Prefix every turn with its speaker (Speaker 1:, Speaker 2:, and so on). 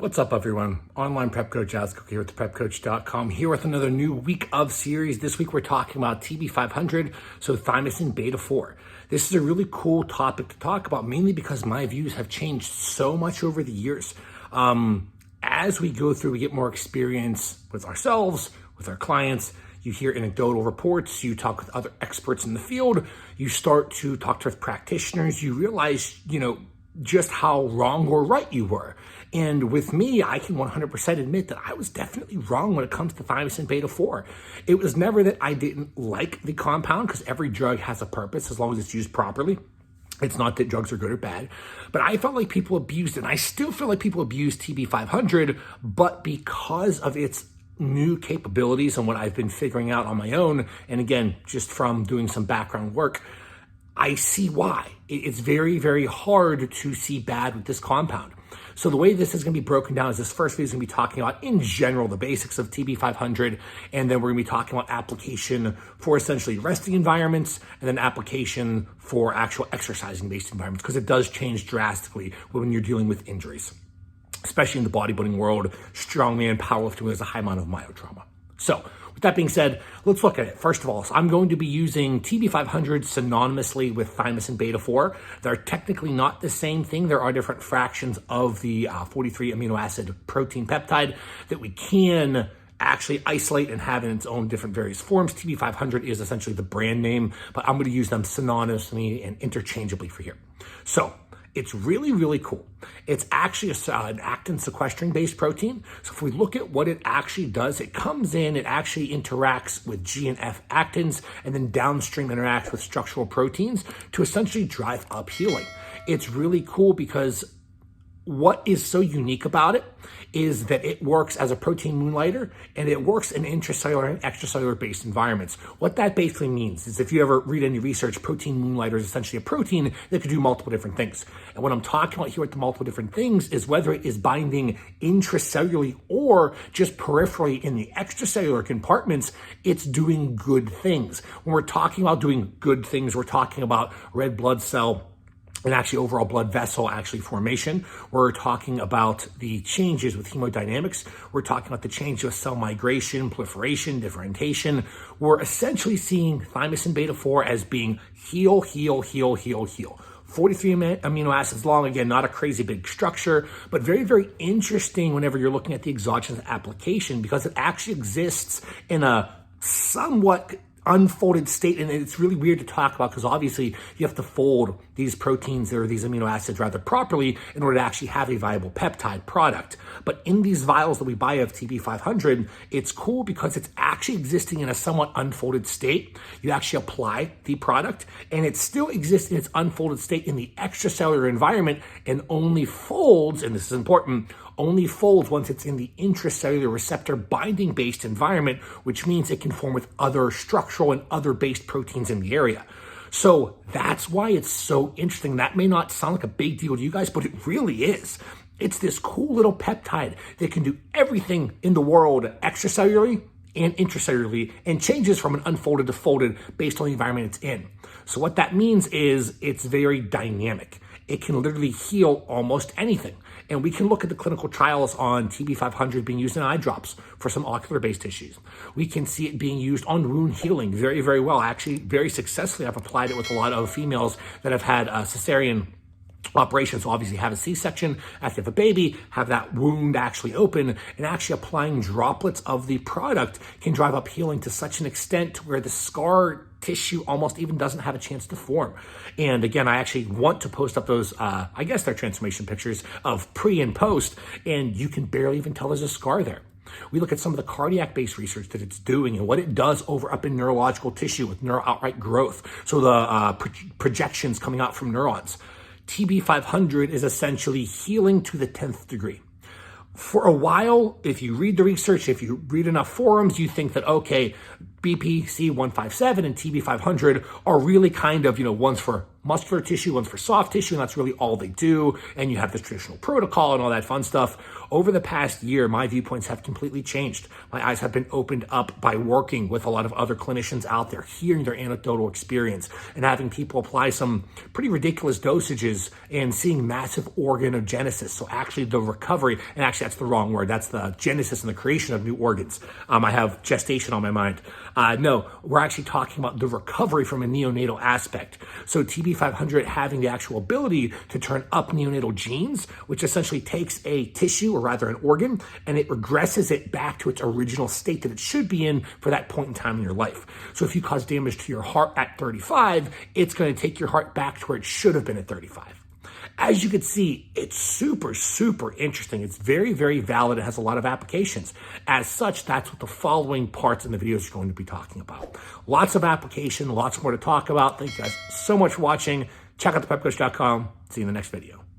Speaker 1: What's up, everyone? Online prep coach Alex Cook here with theprepcoach.com, here with another new week of series. This week we're talking about TB500, so thymosin beta 4. This is a really cool topic to talk about, mainly because my views have changed so much over the years. As we go through, we get more experience with ourselves, with our clients. You hear anecdotal reports, you talk with other experts in the field, you start to talk to practitioners, you realize, just how wrong or right you were. And with me, I can 100% admit that I was definitely wrong when it comes to thymosin beta 4. It was never that I didn't like the compound, because every drug has a purpose as long as it's used properly. It's not that drugs are good or bad, but I felt like people abused it, and I still feel like people abuse TB500, but because of its new capabilities and what I've been figuring out on my own, and again, just from doing some background work, I see why. It's very, very hard to see bad with this compound. So the way this is going to be broken down is this first video is going to be talking about, in general, the basics of TB500, and then we're going to be talking about application for essentially resting environments, and then application for actual exercising-based environments, because it does change drastically when you're dealing with injuries, especially in the bodybuilding world. Strongman, powerlifting has a high amount of myotrauma. So with that being said, let's look at it. First of all, so I'm going to be using TB500 synonymously with thymosin beta 4. They're technically not the same thing. There are different fractions of the 43 amino acid protein peptide that we can actually isolate and have in its own different various forms. TB500 is essentially the brand name, but I'm going to use them synonymously and interchangeably for here. So it's really, really cool. It's actually an actin sequestering based protein. So if we look at what it actually does, it comes in, it actually interacts with G and F actins, and then downstream interacts with structural proteins to essentially drive up healing. It's really cool because what is so unique about it is that it works as a protein moonlighter, and it works in intracellular and extracellular based environments. What that basically means is, if you ever read any research, protein moonlighter is essentially a protein that could do multiple different things. And what I'm talking about here with the multiple different things is whether it is binding intracellularly or just peripherally in the extracellular compartments, it's doing good things. When we're talking about doing good things, we're talking about red blood cell and actually overall blood vessel formation. We're talking about the changes with hemodynamics. We're talking about the change with cell migration, proliferation, differentiation. We're essentially seeing thymosin beta 4 as being heal, heal, heal, heal, heal. 43 amino acids long, again, not a crazy big structure, but very, very interesting whenever you're looking at the exogenous application, because it actually exists in a somewhat unfolded state, and it's really weird to talk about because obviously you have to fold these proteins or these amino acids rather properly in order to actually have a viable peptide product. But in these vials that we buy of TB500, it's cool because it's actually existing in a somewhat unfolded state. You actually apply the product and it still exists in its unfolded state in the extracellular environment, and only folds, and this is important, only folds once it's in the intracellular receptor binding based environment, which means it can form with other structural and other based proteins in the area. So that's why it's so interesting. That may not sound like a big deal to you guys, but it really is. It's this cool little peptide that can do everything in the world extracellularly and intracellularly, and changes from an unfolded to folded based on the environment it's in. So what that means is it's very dynamic. It can literally heal almost anything. And we can look at the clinical trials on TB500 being used in eye drops for some ocular-based issues. We can see it being used on wound healing very, very well. Actually, very successfully, I've applied it with a lot of females that have had cesarean operations. So obviously have a C-section, after you have a baby, have that wound actually open, and actually applying droplets of the product can drive up healing to such an extent to where the scar tissue almost even doesn't have a chance to form. And again, I actually want to post up those, I guess they're transformation pictures of pre and post, and you can barely even tell there's a scar there. We look at some of the cardiac-based research that it's doing and what it does over up in neurological tissue with neural outright growth. So the projections coming out from neurons. TB500 is essentially healing to the 10th degree. For a while, if you read the research, if you read enough forums, you think that, okay, BPC 157 and TB500 are really kind of, ones for muscular tissue, one's for soft tissue, and that's really all they do. And you have this traditional protocol and all that fun stuff. Over the past year, my viewpoints have completely changed. My eyes have been opened up by working with a lot of other clinicians out there, hearing their anecdotal experience, and having people apply some pretty ridiculous dosages and seeing massive organogenesis. So actually the recovery, and actually that's the wrong word, that's the genesis and the creation of new organs. I have gestation on my mind. No, we're actually talking about the recovery from a neonatal aspect. So TB500 having the actual ability to turn up neonatal genes, which essentially takes a tissue, or rather an organ, and it regresses it back to its original state that it should be in for that point in time in your life. So if you cause damage to your heart at 35, it's going to take your heart back to where it should have been at 35. As you can see, it's super, super interesting. It's very, very valid. It has a lot of applications. As such, that's what the following parts in the videos are going to be talking about. Lots of application, lots more to talk about. Thank you guys so much for watching. Check out thepepcoach.com. See you in the next video.